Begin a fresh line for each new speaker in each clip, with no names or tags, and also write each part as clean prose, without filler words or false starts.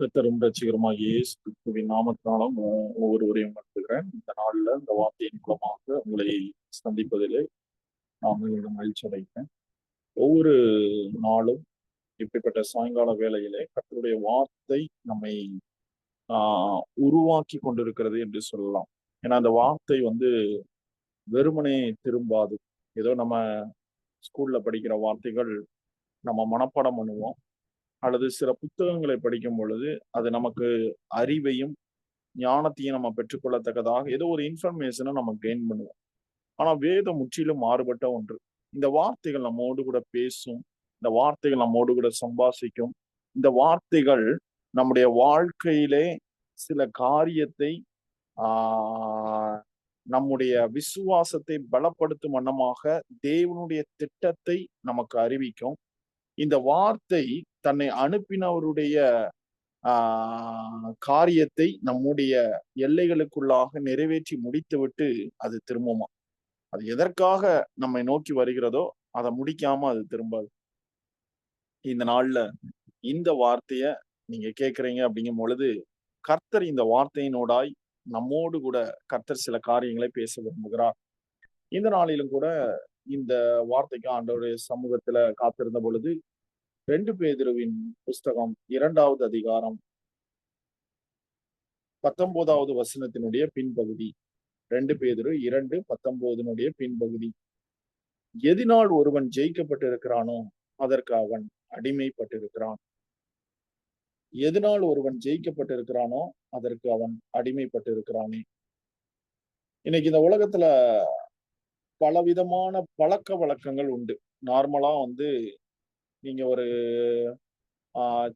கர்த்தரும் ரட்சிகருமாகிய இயேசு கிறிஸ்துவின் நாமத்தினாலும் ஒவ்வொருவரையும் நடத்துகிறேன். இந்த நாளில் இந்த வார்த்தையின் மூலமாக உங்களை சந்திப்பதிலே நான் உங்களிடம் மகிழ்ச்சி அடைகிறேன். ஒவ்வொரு நாளும் இப்படிப்பட்ட சாயங்கால வேளையிலே கர்த்தருடைய வார்த்தை நம்மை உருவாக்கி கொண்டிருக்கிறது என்று சொல்லலாம். ஏன்னா அந்த வார்த்தை வெறுமனே திரும்பாது. ஏதோ நம்ம ஸ்கூல்ல படிக்கிற வார்த்தைகள் நம்ம மனப்பாடம் பண்ணுவோம், அல்லது சில புத்தகங்களை படிக்கும் பொழுது அது நமக்கு அறிவையும் ஞானத்தையும் நம்ம பெற்றுக்கொள்ளத்தக்கதாக ஏதோ ஒரு இன்ஃபர்மேஷனை நம்ம கெயின் பண்ணுவோம். ஆனா வேதம் முற்றிலும் மாறுபட்ட ஒன்று. இந்த வார்த்தைகள் நம்மோடு கூட பேசும், இந்த வார்த்தைகள் நம்மோடு கூட சம்பாஷிக்கும். இந்த வார்த்தைகள் நம்முடைய வாழ்க்கையிலே சில காரியத்தை ஆஹ் நம்முடைய விசுவாசத்தை பலப்படுத்தும் வண்ணமாக தேவனுடைய திட்டத்தை நமக்கு அறிவிக்கும். இந்த வார்த்தை தன்னை அனுப்பினவருடைய காரியத்தை நம்முடைய எல்லைகளுக்குள்ளாக நிறைவேற்றி முடித்துவிட்டு அது திரும்புமா. அது எதற்காக நம்மை நோக்கி வருகிறதோ அதை முடிக்காம அது திரும்பாது. இந்த நாள்ல இந்த வார்த்தைய நீங்க கேட்கறீங்க அப்படிங்கும் பொழுது கர்த்தர் இந்த வார்த்தையினோடாய் நம்மோடு கூட கர்த்தர் சில காரியங்களை பேச விரும்புகிறார். இந்த நாளிலும் கூட இந்த வார்த்தைக்கு ஆண்டவருடைய சமூகத்துல காத்திருந்த பொழுது 2 பேதுருவின் புஸ்தகம் 2வது அதிகாரம் 19வது வசனத்தினுடைய பின்பகுதி. 2 பேதுரு 2:19 பின்பகுதி. எதினால் ஒருவன் ஜெயிக்கப்பட்டிருக்கிறானோ அதற்கு அவன் அடிமைப்பட்டிருக்கிறான். எதனால் ஒருவன் ஜெயிக்கப்பட்டிருக்கிறானோ அதற்கு அவன் அடிமைப்பட்டிருக்கிறானே. இன்னைக்கு இந்த உலகத்துல பலவிதமான பழக்க வழக்கங்கள் உண்டு. நார்மலா நீங்க ஒரு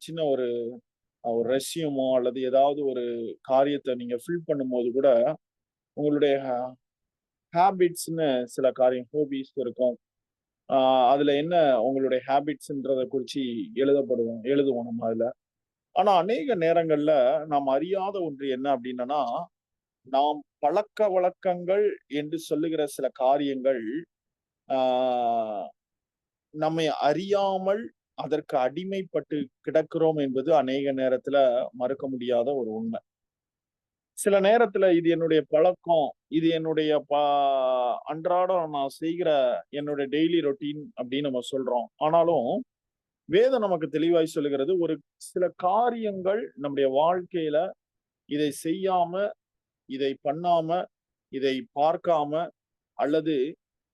சின்ன ஒரு ரெஸ்யூமோ அல்லது ஏதாவது ஒரு காரியத்தை நீங்க ஃபில் பண்ணும்போது கூட உங்களுடைய ஹேபிட்ஸ்ன்னு சில காரியம் ஹோபிஸ் இருக்கும். அதுல என்ன உங்களுடைய ஹேபிட்ஸ்ன்றத குறிச்சு எழுதுவோம் நம்ம அதுல. ஆனா அநேக நேரங்கள்ல நாம் அறியாத ஒன்று என்ன அப்படின்னா, நாம் பழக்க வழக்கங்கள் என்று சொல்லுகிற சில காரியங்கள் நம்மை அறியாமல் அதற்கு அடிமைப்பட்டு கிடக்கிறோம் என்பது அநேக நேரத்துல மறுக்க முடியாத ஒரு உண்மை. சில நேரத்துல இது என்னுடைய பழக்கம், இது என்னுடைய அன்றாடம் நான் செய்கிற என்னுடைய டெய்லி ரொட்டீன் அப்படின்னு நம்ம சொல்றோம். ஆனாலும் வேதம் நமக்கு தெளிவாய் சொல்லுகிறது, ஒரு சில காரியங்கள் நம்முடைய வாழ்க்கையில இதை செய்யாம, இதை பண்ணாம, இதை பார்க்காம, அல்லது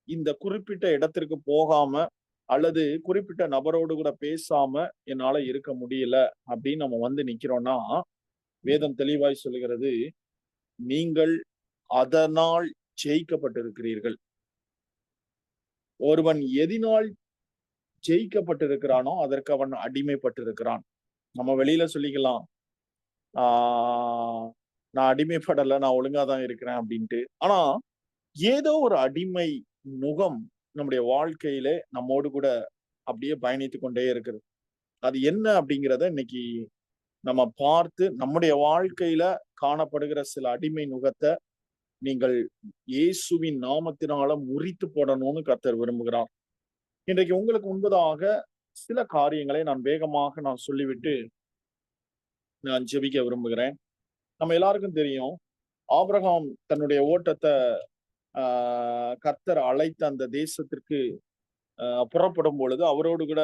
இந்த குறிப்பிட்ட இடத்திற்கு போகாம, அல்லது குறிப்பிட்ட நபரோடு கூட பேசாம என்னால இருக்க முடியல அப்படின்னு நம்ம நிக்கிறோம்னா, வேதம் தெளிவாய் சொல்லுகிறது, நீங்கள் அதனால் ஜெயிக்கப்பட்டிருக்கிறீர்கள். ஒருவன் எதினால் ஜெயிக்கப்பட்டிருக்கிறானோ அதற்கு அவன் அடிமைப்பட்டிருக்கிறான். நம்ம வெளியில சொல்லிக்கலாம், நான் அடிமைப்படல, நான் ஒழுங்காதான் இருக்கிறேன் அப்படின்ட்டு. ஆனா ஏதோ ஒரு அடிமை நுகம் நம்முடைய வாழ்க்கையிலே நம்மோடு கூட அப்படியே பயணித்து கொண்டே இருக்கிறது. அது என்ன அப்படிங்கிறத இன்னைக்கு நம்ம பார்த்து நம்முடைய வாழ்க்கையில காணப்படுகிற சில அடிமை நுகத்தை நீங்கள் இயேசுவின் நாமத்தினால முறித்து போடணும்னு கர்த்தர் விரும்புகிறார். இன்றைக்கு உங்களுக்கு முன்பதாக சில காரியங்களை நான் வேகமாக சொல்லிவிட்டு நான் ஜெபிக்க விரும்புகிறேன். நம்ம எல்லாருக்கும் தெரியும், ஆபிரகாம் தன்னுடைய ஓட்டத்தை கர்த்தர் அழைத்த அந்த தேசத்திற்கு புறப்படும் பொழுது அவரோடு கூட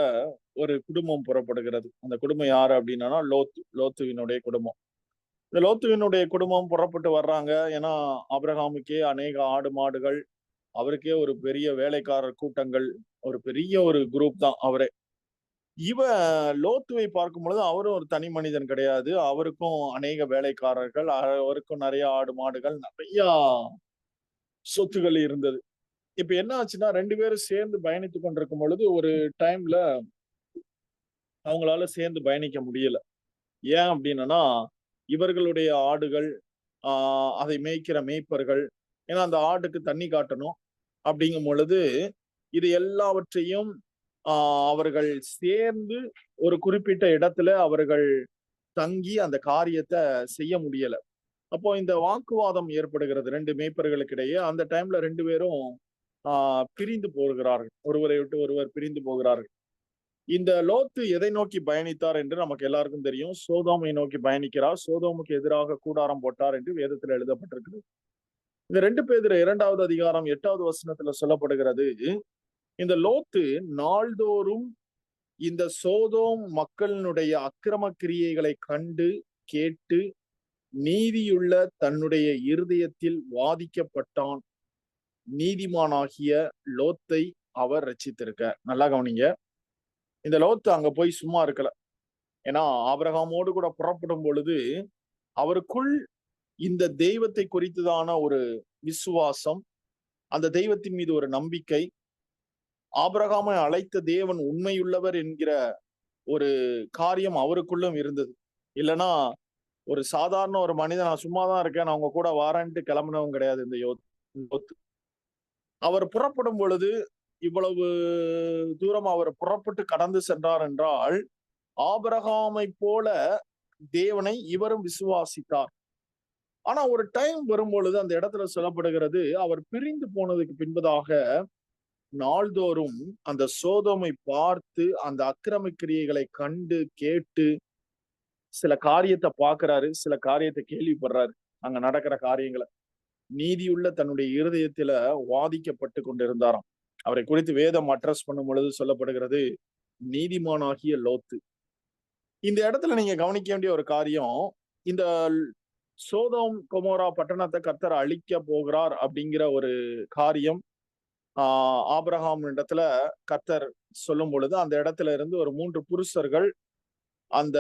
ஒரு குடும்பம் புறப்படுகிறது. அந்த குடும்பம் யாரு அப்படின்னா லோத்துவினுடைய குடும்பம். இந்த லோத்துவினுடைய குடும்பம் புறப்பட்டு வர்றாங்க. ஏன்னா ஆபிரகாமுக்கே அநேக ஆடு மாடுகள், அவருக்கே ஒரு பெரிய வேலைக்காரர் கூட்டங்கள், ஒரு பெரிய ஒரு குரூப் தான் அவரே. லோத்துவை பார்க்கும் பொழுது அவரும் ஒரு தனி மனிதன் கிடையாது. அவருக்கும் அநேக வேலைக்காரர்கள், அவருக்கும் நிறைய ஆடு மாடுகள், நிறைய சொத்துகள் இருந்தது. இப்ப என்ன ஆச்சுன்னா 2 பேரும் சேர்ந்து பயணித்துக் கொண்டிருக்கும் பொழுது ஒரு டைம்ல அவங்களால சேர்ந்து பயணிக்க முடியல. ஏன் அப்படின்னா, இவர்களுடைய ஆடுகள், அதை மேய்க்கிற மேய்ப்பர்கள், ஏன்னா அந்த ஆட்டுக்கு தண்ணி காட்டணும். அப்படிங்கும் பொழுது இது எல்லாவற்றையும் அவர்கள் சேர்ந்து ஒரு குறிப்பிட்ட இடத்துல அவர்கள் தங்கி அந்த காரியத்தை செய்ய முடியல. அப்போ இந்த வாக்குவாதம் ஏற்படுகிறது 2 மேய்ப்பர்களுக்கு இடையே. அந்த டைம்ல 2 பேரும் பிரிந்து போகிறார்கள். ஒருவரை விட்டு ஒருவர் பிரிந்து போகிறார்கள். இந்த லோத்து எதை நோக்கி பயணித்தார் என்று நமக்கு எல்லாருக்கும் தெரியும். சோதோமை நோக்கி பயணிக்கிறார். சோதோமுக்கு எதிராக கூடாரம் போட்டார் என்று வேதத்தில் எழுதப்பட்டிருக்கிறது. இந்த 2 பேதுரு 2வது அதிகாரம் 8வது வசனத்துல சொல்லப்படுகிறது, இந்த லோத்து நாள்தோறும் இந்த சோதோம் மக்களினுடைய அக்கிரம கிரியைகளை கண்டு கேட்டு நீதியுள்ள தன்னுடைய இருதயத்தில் வாதிக்கப்பட்டான். நீதிமானாகிய லோத்தை அவர் ரட்சித்திருக்க. நல்லா கவனிங்க. இந்த லோத்து அங்க போய் சும்மா இருக்கல. ஏன்னா ஆபிரகாமோடு கூட புறப்படும் பொழுது அவருக்குள் இந்த தெய்வத்தை குறித்துதான ஒரு விசுவாசம், அந்த தெய்வத்தின் மீது ஒரு நம்பிக்கை, ஆபிரகாமை அழைத்த தேவன் உண்மையுள்ளவர் என்கிற ஒரு காரியம் அவருக்குள்ளும் இருந்தது. இல்லைன்னா ஒரு சாதாரண ஒரு மனிதன், நான் சும்மாதான் இருக்கேன், நான் உங்க கூட வாரேன்ட்டு கிளம்பினவன் கிடையாது இந்த யோத்து. அவர் புறப்படும் பொழுது இவ்வளவு தூரம் அவர் புறப்பட்டு கடந்து சென்றார் என்றால், ஆபிரகாமை போல தேவனை இவரும் விசுவாசித்தார். ஆனா ஒரு டைம் வரும் பொழுது அந்த இடத்துல சொல்லப்படுகிறது, அவர் பிரிந்து போனதுக்கு பின்பதாக நாள்தோறும் அந்த சோதோமை பார்த்து அந்த அக்கிரம கிரியைகளை கண்டு கேட்டு சில காரியத்தை பார்க்கிறாரு, சில காரியத்தை கேள்விப்படுறாரு. அங்க நடக்கிற காரியங்களை நீதியுள்ள தன்னுடைய இருதயத்துல வாதிக்கப்பட்டு கொண்டிருந்தாராம். அவரை குறித்து வேதம் அட்ரஸ் பண்ணும் பொழுது சொல்லப்படுகிறது, நீதிமானாகிய லோத்து. இந்த இடத்துல நீங்க கவனிக்க வேண்டிய ஒரு காரியம், இந்த சோதோம் கொமோரா பட்டணத்தை கர்த்தர் அழிக்க போகிறார் அப்படிங்கிற ஒரு காரியம் ஆபிரகாம் இடத்துல கர்த்தர் சொல்லும் பொழுது, அந்த இடத்துல இருந்து ஒரு 3 புருஷர்கள் அந்த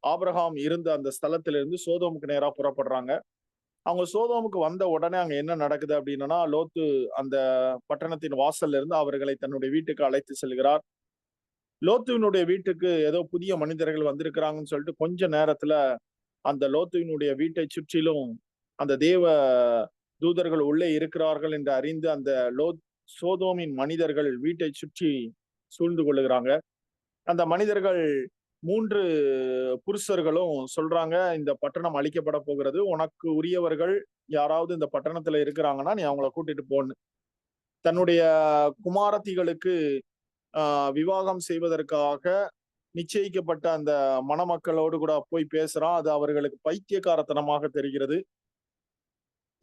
ஆபிரகாம் இருந்த அந்த ஸ்தலத்திலிருந்து இருந்து சோதோமுக்கு நேரா புறப்படுறாங்க. அவங்க சோதோமுக்கு வந்த உடனே அங்க என்ன நடக்குது அப்படின்னா, லோத்து அந்த பட்டணத்தின் வாசல்ல இருந்து அவர்களை தன்னுடைய வீட்டுக்கு அழைத்து செல்கிறார். லோத்துவினுடைய வீட்டுக்கு ஏதோ புதிய மனிதர்கள் வந்திருக்கிறாங்கன்னு சொல்லிட்டு கொஞ்ச நேரத்துல அந்த லோத்துவினுடைய வீட்டை சுற்றிலும் அந்த தேவ தூதர்கள் உள்ளே இருக்கிறார்கள் என்று அறிந்து அந்த சோதோமின் மனிதர்கள் வீட்டை சுற்றி சூழ்ந்து கொள்ளுகிறாங்க. அந்த மனிதர்கள் 3 புருஷர்களும் சொல்றாங்க, இந்த பட்டணம் அழிக்கப்பட போகிறது, உனக்கு உரியவர்கள் யாராவது இந்த பட்டணத்துல இருக்கிறாங்கன்னா நீ அவங்கள கூட்டிட்டு போன்னு. தன்னுடைய குமாரத்திகளுக்கு விவாகம் செய்வதற்காக நிச்சயிக்கப்பட்ட அந்த மணமக்களோடு கூட போய் பேசுறான். அது அவர்களுக்கு பைத்தியக்காரத்தனமாக தெரிகிறது.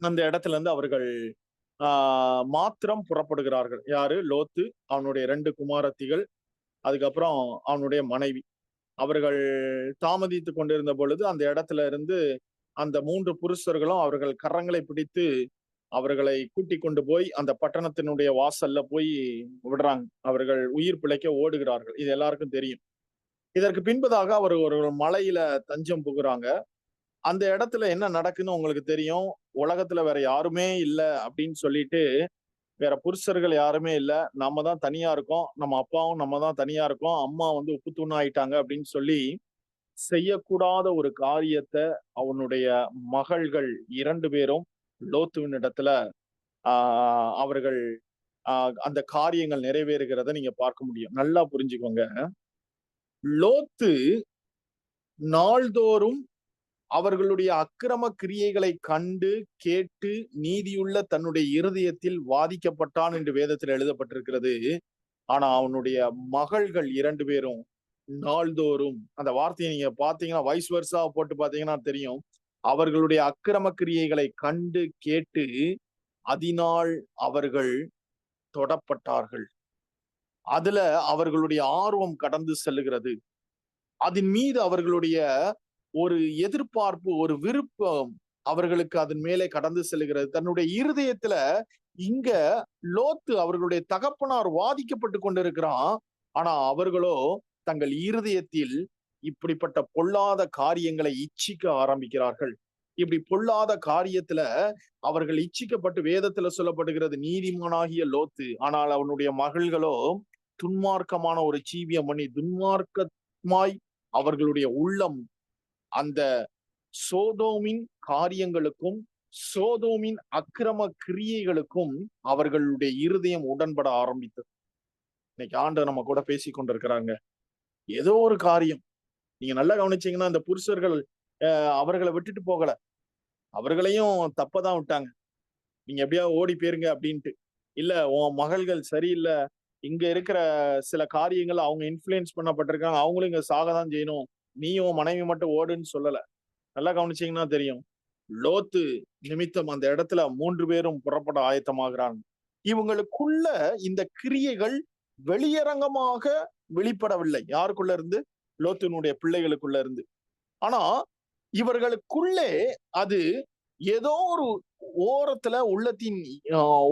அந்த இடத்துல இருந்து அவர்கள் மாத்திரம் புறப்படுகிறார்கள். யாரு? லோத்து, அவனுடைய 2 குமாரத்திகள், அதுக்கப்புறம் அவனுடைய மனைவி. அவர்கள் தாமதித்து கொண்டிருந்த பொழுது அந்த இடத்துல இருந்து அந்த 3 புருஷர்களும் அவர்கள் கரங்களை பிடித்து அவர்களை கூட்டிக் கொண்டு போய் அந்த பட்டணத்தினுடைய வாசல்ல போய் விடுறாங்க. அவர்கள் உயிர் பிழைக்க ஓடுகிறார்கள். இது எல்லாருக்கும் தெரியும். இதற்கு பின்பதாக அவர் ஒரு மலையில தஞ்சம் புகுறாங்க. அந்த இடத்துல என்ன நடக்குன்னு உங்களுக்கு தெரியும். உலகத்துல வேற யாருமே இல்ல அப்படின்னு சொல்லிட்டு, வேற புருஷர்கள் யாருமே இல்ல, நம்ம தான் தனியா இருக்கோம், நம்ம அப்பாவும் நம்ம தான் தனியா இருக்கோம், அம்மா வந்து உப்பு தூண் ஆயிட்டாங்க அப்படின்னு சொல்லி செய்யக்கூடாத ஒரு காரியத்தை அவனுடைய மகள்கள் 2 பேரும் லோத்துவின் இடத்துல அவர்கள் அந்த காரியங்கள் நிறைவேறுகிறத நீங்க பார்க்க முடியும். நல்லா புரிஞ்சுக்கோங்க. லோத்து நாள்தோறும் அவர்களுடைய அக்கிரம கிரியைகளை கண்டு கேட்டு நீதியுள்ள தன்னுடைய இருதயத்தில் வாதிக்கப்பட்டான் என்று வேதத்தில் எழுதப்பட்டிருக்கிறது. ஆனா அவனுடைய மகள்கள் 2 பேரும் நாள்தோறும், அந்த வார்த்தையை நீங்க பாத்தீங்கன்னா வைஸ் வர்சா போட்டு பாத்தீங்கன்னா தெரியும், அவர்களுடைய அக்கிரம கிரியைகளை கண்டு கேட்டு அதனால் அவர்கள் தொடப்பட்டார்கள். அதுல அவர்களுடைய ஆர்வம் கடந்து செல்லுகிறது. அதன் மீது அவர்களுடைய ஒரு எதிர்பார்ப்பு, ஒரு விருப்பம் அவர்களுக்கு அதன் மேலே கடந்து செல்கிறது. தன்னுடைய இருதயத்துல இங்க லோத்து அவர்களுடைய தகப்பனார் வாதிக்கப்பட்டு கொண்டிருக்கிறான். ஆனா அவர்களோ தங்கள் இருதயத்தில் இப்படிப்பட்ட பொல்லாத காரியங்களை இச்சிக்க ஆரம்பிக்கிறார்கள். இப்படி பொல்லாத காரியத்துல அவர்கள் இச்சிக்கப்பட்டு வேதத்துல சொல்லப்படுகிறது நீதிமானாகிய லோத்து. ஆனால் அவனுடைய மகள்களோ துன்மார்க்கமான ஒரு ஜீவியம் பண்ணி துன்மார்க்கமாய் அவர்களுடைய உள்ளம் அந்த சோதோமின் காரியங்களுக்கும் சோதோமின் அக்கிரம கிரியைகளுக்கும் அவர்களுடைய இருதயம் உடன்பட ஆரம்பித்தது. இன்னைக்கு ஆண்டவர் நம்ம கூட பேசிக் கொண்டிருக்கிறாங்க. ஏதோ ஒரு காரியம் நீங்க நல்லா கவனிச்சீங்கன்னா, அந்த புருஷர்கள் அவர்களை விட்டுட்டு போகல, அவர்களையும் தப்பதான் விட்டாங்க. நீங்க எப்படியா ஓடி போயிருங்க அப்படின்ட்டு. இல்ல, உன் மகள்கள் சரியில்லை, இங்க இருக்கிற சில காரியங்கள் அவங்க இன்ஃப்ளூயன்ஸ் பண்ணப்பட்டிருக்காங்க. அவங்களும் இங்க சாகதான் செய்யணும். நீயும் உன் மனைவி மட்டும் ஓடுன்னு சொல்லல. நல்லா கவனிச்சீங்கன்னா தெரியும். லோத்து நிமித்தம் அந்த இடத்துல 3 பேரும் புறப்பட ஆயத்தமாகுறாங்க. இவங்களுக்குள்ள இந்த கிரியைகள் வெளியரங்கமாக வெளிப்படவில்லை. யாருக்குள்ள இருந்து? லோத்தினுடைய பிள்ளைகளுக்குள்ள இருந்து. ஆனா இவர்களுக்குள்ளே அது ஏதோ ஒரு ஓரத்துல, உள்ளத்தின்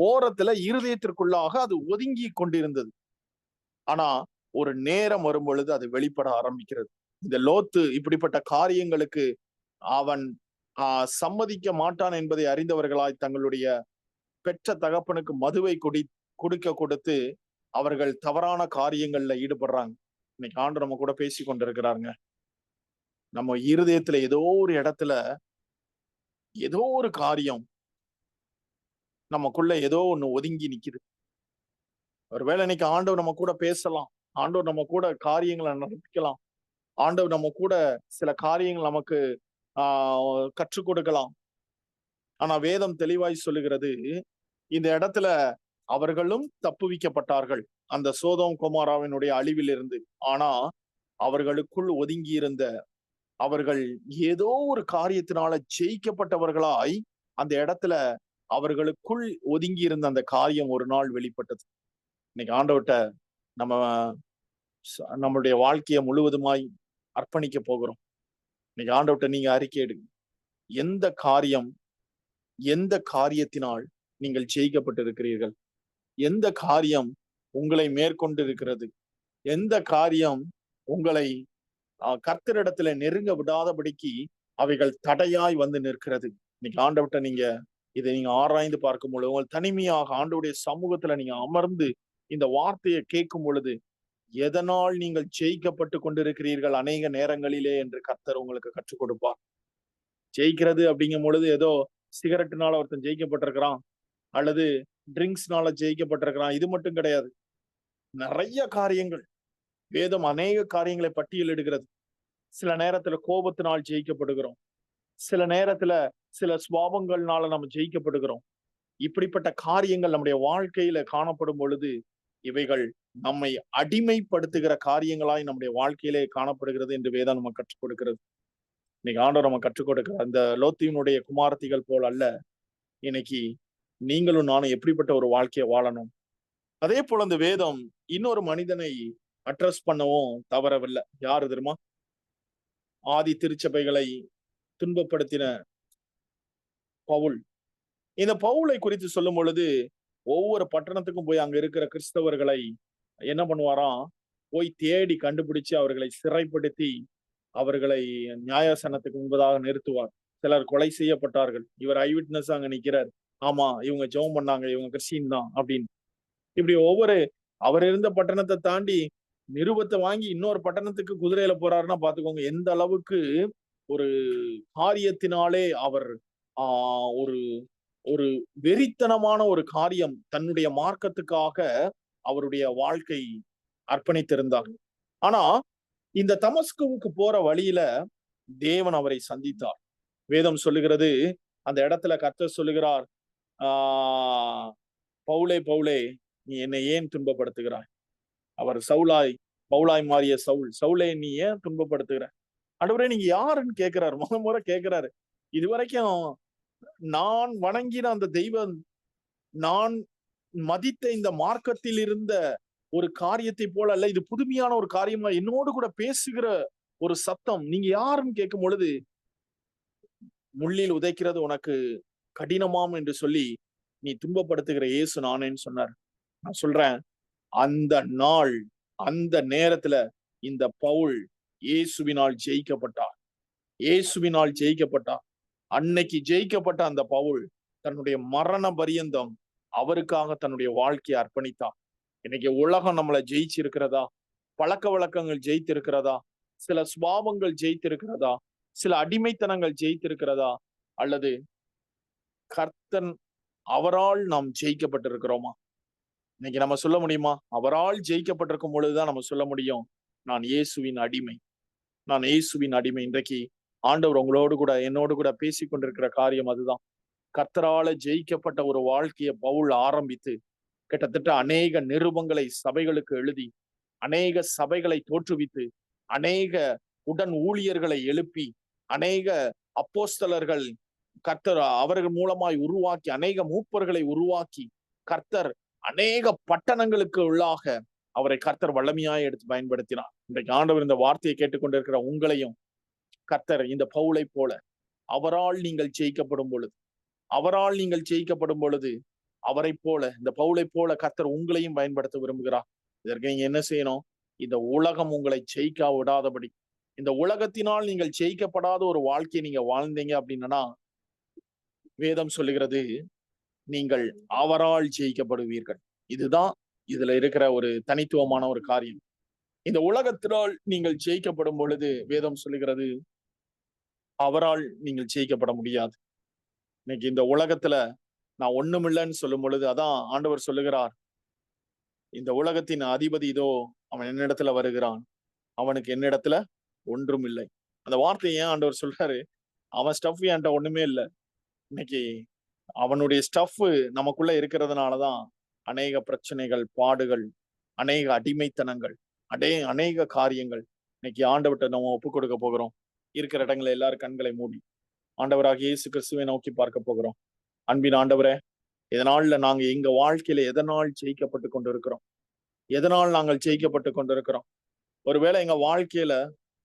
ஓரத்துல, இருதயத்திற்குள்ளாக அது ஒதுங்கி கொண்டிருந்தது. ஆனா ஒரு நேரம் வரும் பொழுது அது வெளிப்பட ஆரம்பிக்கிறது. இந்த லோத்து இப்படிப்பட்ட காரியங்களுக்கு அவன் சம்மதிக்க மாட்டான் என்பதை அறிந்தவர்களாய் தங்களுடைய பெற்ற தகப்பனுக்கு மதுவை குடிக்க கொடுத்து அவர்கள் தவறான காரியங்கள்ல ஈடுபடுறாங்க. இன்னைக்கு ஆண்டு நம்ம கூட பேசி கொண்டிருக்கிறாருங்க. நம்ம இருதயத்துல ஏதோ ஒரு இடத்துல ஏதோ ஒரு காரியம் நமக்குள்ள ஏதோ ஒண்ணு ஒதுங்கி நிக்குது. ஒருவேளை இன்னைக்கு ஆண்டவர் நம்ம கூட பேசலாம். ஆண்டவர் நம்ம கூட காரியங்களை நடப்பிக்கலாம். ஆண்டவர் நம்ம கூட சில காரியங்கள் நமக்கு கற்றுக் கொடுக்கலாம். ஆனா வேதம் தெளிவாய் சொல்லுகிறது, இந்த இடத்துல அவர்களும் தப்புவிக்கப்பட்டார்கள் அந்த சோதோம் கொமோராவினுடைய அழிவில் இருந்து. ஆனா அவர்களுக்குள் ஒதுங்கி இருந்த அவர்கள் ஏதோ ஒரு காரியத்தினால ஜெயிக்கப்பட்டவர்களாய் அந்த இடத்துல அவர்களுக்குள் ஒதுங்கி இருந்த அந்த காரியம் ஒரு நாள் வெளிப்பட்டது. இன்னைக்கு ஆண்டவர்ட்ட நம்ம நம்மளுடைய வாழ்க்கையை முழுவதுமாய் அர்ப்பணிக்க போகிறோம். இன்னைக்கு ஆண்டவர்ட்ட நீங்க அறிக்கை எடுங்க. எந்த காரியத்தினால் நீங்கள் ஜெயிக்கப்பட்டிருக்கிறீர்கள்? எந்த காரியம் உங்களை மேற்கொண்டு இருக்கிறது? எந்த காரியம் உங்களை கர்த்தரிடத்துல நெருங்க விடாதபடிக்கு அவைகள் தடையாய் வந்து நிற்கிறது? இன்னைக்கு ஆண்டவர்ட்ட நீங்க இதை நீங்க ஆராய்ந்து பார்க்கும் பொழுது, உங்கள் தனிமையாக ஆண்டவருடைய சமூகத்துல நீங்க அமர்ந்து இந்த வார்த்தையை கேட்கும் பொழுது, எதனால் நீங்கள் ஜெயிக்கப்பட்டு கொண்டிருக்கிறீர்கள் அநேக நேரங்களிலே என்று கர்த்தர் உங்களுக்கு கற்றுக் கொடுப்பார். ஜெயிக்கிறது அப்படிங்கும் பொழுது ஏதோ சிகரெட்டுனால ஒருத்தன் ஜெயிக்கப்பட்டிருக்கிறான், அல்லது ட்ரிங்க்ஸ்னால ஜெயிக்கப்பட்டிருக்கிறான், இது மட்டும் கிடையாது. நிறைய காரியங்கள், வேதம் அநேக காரியங்களை பட்டியலிடுகிறது. சில நேரத்துல கோபத்தினால் ஜெயிக்கப்படுகிறோம், சில நேரத்துல சில சுபாவங்கள்னால நம்ம ஜெயிக்கப்படுகிறோம். இப்படிப்பட்ட காரியங்கள் நம்முடைய வாழ்க்கையில காணப்படும் பொழுது இவைகள் நம்மை அடிமைப்படுத்துகிற காரியங்களாய் நம்முடைய வாழ்க்கையிலே காணப்படுகிறது என்று வேதம் நம்ம கற்றுக் கொடுக்கிறது. இன்னைக்கு ஆண்டவர் நம்ம கற்றுக் கொடுக்கிற அந்த லோத்தியினுடைய குமாரத்திகள் போல் அல்ல, இன்னைக்கு நீங்களும் நானும் எப்படிப்பட்ட ஒரு வாழ்க்கையை வாழணும். அதே போல அந்த வேதம் இன்னொரு மனிதனை அட்ரஸ் பண்ணவும் தவறவில்லை. யாரு தெரியுமா? ஆதி திருச்சபைகளை துன்பப்படுத்தின பவுல். இந்த பவுலை குறித்து சொல்லும் பொழுது ஒவ்வொரு பட்டணத்துக்கும் போய் அங்க இருக்கிற கிறிஸ்தவர்களை என்ன பண்ணுவாராம், போய் தேடி கண்டுபிடிச்சு அவர்களை சிறைப்படுத்தி அவர்களை நியாயாசனத்துக்கு முன்பதாக நிறுத்துவார். சிலர் கொலை செய்யப்பட்டார்கள். இவர் ஐவிட்னஸ் அங்க நிக்கிறார். ஆமா, இவங்க ஜெபம் பண்ணாங்க, இவங்க கிறிஸ்டின் தான் அப்படின்னு. இப்படி அவர் இருந்த பட்டணத்தை தாண்டி நிருபத்தை வாங்கி இன்னொரு பட்டணத்துக்கு குதிரையில போறாருன்னா பாத்துக்கோங்க எந்த அளவுக்கு ஒரு காரியத்தினாலே அவர் ஒரு ஒரு வெறித்தனமான ஒரு காரியம் தன்னுடைய மார்க்கத்துக்காக அவருடைய வாழ்க்கை அர்ப்பணித்திருந்தார். ஆனா இந்த தமஸ்குவுக்கு போற வழியில தேவன் அவரை சந்தித்தார். வேதம் சொல்லுகிறது, அந்த இடத்துல கர்த்தர் சொல்லுகிறார், பவுலே பவுலே நீ என்னை ஏன் துன்பப்படுத்துகிறாய்? அவர் பவுலாய் மாறிய சவுலே நீ ஏன் துன்பப்படுத்துகிற? ஆண்டவரே நீங்க யாருன்னு கேட்கிறாரு. முறை கேட்கிறாரு. இதுவரைக்கும் நான் வணங்கின அந்த தெய்வம், நான் மதித்த இந்த மார்க்கத்தில் இருந்த ஒரு காரியத்தை போல அல்ல, இது புதுமையான ஒரு காரியமா என்னோடு கூட பேசுகிற ஒரு சத்தம். நீங்க யாருன்னு கேட்கும் பொழுது, முள்ளில் உதைக்கிறது உனக்கு கடினமாம் என்று சொல்லி நீ துன்பப்படுத்துகிற இயேசு நானேன்னு சொன்னார். நான் சொல்றேன், அந்த நாள் அந்த நேரத்துல இந்த பவுல் இயேசுவினால் ஜெயிக்கப்பட்டார். இயேசுவினால் ஜெயிக்கப்பட்டார். அன்னைக்கு ஜெயிக்கப்பட்ட அந்த பவுல் தன்னுடைய மரண பரியந்தம் அவருக்காக தன்னுடைய வாழ்க்கையை அர்ப்பணித்தார். இன்னைக்கு உலகம் நம்மளை ஜெயிச்சிருக்கிறதா? பழக்க வழக்கங்கள் ஜெயித்திருக்கிறதா? சில சுபாவங்கள் ஜெயித்திருக்கிறதா? சில அடிமைத்தனங்கள் ஜெயித்திருக்கிறதா? அல்லது கர்த்தன் அவரால் நாம் ஜெயிக்கப்பட்டிருக்கிறோமா? இன்னைக்கு நம்ம சொல்ல முடியுமா? அவரால் ஜெயிக்கப்பட்டிருக்கும் பொழுதுதான் நம்ம சொல்ல முடியும், நான் இயேசுவின் அடிமை, நான் இயேசுவின் அடிமை. இன்றைக்கு ஆண்டவர் உங்களோடு கூட என்னோடு கூட பேசி கொண்டிருக்கிற காரியம் அதுதான். கர்த்தரால ஜெயிக்கப்பட்ட ஒரு வாழ்க்கையை பவுல் ஆரம்பித்து கிட்டத்தட்ட அநேக நிருபங்களை சபைகளுக்கு எழுதி, அநேக சபைகளை தோற்றுவித்து, அநேக உடன் ஊழியர்களை எழுப்பி, அநேக அப்போஸ்தலர்கள் கர்த்தர் அவர்கள் மூலமாய் உருவாக்கி, அநேக மூப்பர்களை உருவாக்கி, கர்த்தர் அநேக பட்டணங்களுக்கு உள்ளாக அவரை கர்த்தர் வல்லமையாய் எடுத்து பயன்படுத்தினார். இன்றைக்கு ஆண்டவர் இந்த வார்த்தையை கேட்டுக்கொண்டிருக்கிற உங்களையும் கர்த்தர் இந்த பவுலை போல அவரால் நீங்கள் ஜெயிக்கப்படும் பொழுது, அவரால் நீங்கள் ஜெயிக்கப்படும் பொழுது, அவரை போல இந்த பவுலை போல கர்த்தர் உங்களையும் பயன்படுத்த விரும்புகிறார். இதற்கு நீங்க என்ன செய்யணும்? இந்த உலகம் உங்களை ஜெயிக்க விடாதபடி, இந்த உலகத்தினால் நீங்கள் ஜெயிக்கப்படாத ஒரு வாழ்க்கையை நீங்க வாழ்ந்தீங்க அப்படின்னா, வேதம் சொல்லுகிறது நீங்கள் அவரால் ஜெயிக்கப்படுவீர்கள். இதுதான் இதுல இருக்கிற ஒரு தனித்துவமான ஒரு காரியம். இந்த உலகத்தினால் நீங்கள் ஜெயிக்கப்படும் பொழுது வேதம் சொல்லுகிறது அவரால் நீங்கள் ஜெயிக்கப்பட முடியாது. இன்னைக்கு இந்த உலகத்துல நான் ஒண்ணுமில்லைன்னு சொல்லும் பொழுது, அதான் ஆண்டவர் சொல்லுகிறார், இந்த உலகத்தின் அதிபதி இதோ அவன் என்னிடத்துல வருகிறான், அவனுக்கு என்னிடத்துல ஒன்றும் இல்லை. அந்த வார்த்தையை ஏன் ஆண்டவர் சொல்றாரு? அவன் ஸ்டஃப் என்கிட்ட ஒண்ணுமே இல்லை. இன்னைக்கு அவனுடைய ஸ்டஃப் நமக்குள்ள இருக்கிறதுனாலதான் அநேக பிரச்சனைகள், பாடுகள், அநேக அடிமைத்தனங்கள், அநேக காரியங்கள். இன்னைக்கு ஆண்டவர்கிட்ட நம்ம ஒப்பு கொடுக்க போகிறோம். இருக்கிற இடங்களை எல்லாரும் கண்களை மூடி ஆண்டவராகிய இயேசு கிறிஸ்துவை நோக்கி பார்க்க போகிறோம். அன்பின் ஆண்டவரே, இதனால நாங்க எங்க வாழ்க்கையில எதனால் ஜெயிக்கப்பட்டு கொண்டிருக்கிறோம்? எதனால் நாங்கள் ஜெயிக்கப்பட்டு கொண்டிருக்கிறோம்? ஒருவேளை எங்க வாழ்க்கையில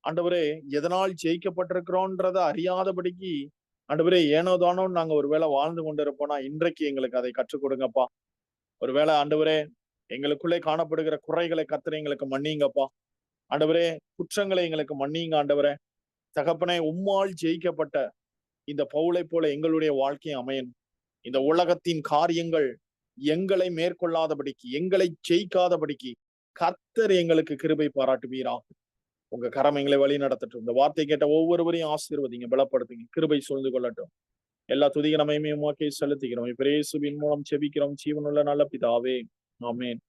ஆண்டவரே எதனால் ஜெயிக்கப்பட்டிருக்கிறோன்றத அறியாதபடிக்கு ஆண்டவரே ஏனோதானோ நாங்க ஒருவேளை வாழ்ந்து கொண்டிருப்போம்னா, இன்றைக்கு எங்களுக்கு அதை கற்றுக் கொடுங்கப்பா. ஒருவேளை ஆண்டவரே எங்களுக்குள்ளே காணப்படுகிற குறைகளை கர்த்தர் எங்களுக்கு மன்னிங்கப்பா. ஆண்டவரே குற்றங்களை எங்களுக்கு மன்னிங்க ஆண்டவரே. தகப்பனே, உம்மால் ஜெயிக்கப்பட்ட இந்த பவுலை போல எங்களுடைய வாழ்க்கை அமையணும். இந்த உலகத்தின் காரியங்கள் எங்களை மேற்கொள்ளாதபடிக்கு, எங்களை ஜெயிக்காதபடிக்கு கர்த்தர் எங்களுக்கு கிருபை பாராட்டுவீராக. உங்க கரம் எங்களை வழி நடத்தட்டும். இந்த வார்த்தை கேட்ட ஒவ்வொருவரையும் ஆசீர்வதிங்க, பலப்படுத்துங்க, கிருபை சூழ்ந்து கொள்ளட்டும். எல்லா துதிக நமையுமே உமக்கே செலுத்துகிறோம். இப்ப இயேசுவின் மூலம் செபிக்கிறோம் ஜீவனுள்ள நல்ல பிதாவே, ஆமென்.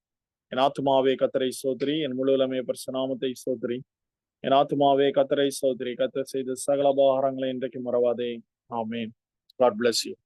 என் ஆத்துமாவே கர்த்தரை ஸ்தோத்திரி, என் முழுவதுமே பரிசுத்த நாமத்தை ஸ்தோத்திரி. என் ஆத்துமாவே கர்த்தரை ஸ்தோத்திரி, கர்த்தர் செய்த சகல உபகாரங்களை இன்றைக்கு மறவாதே. ஆமென். God bless you.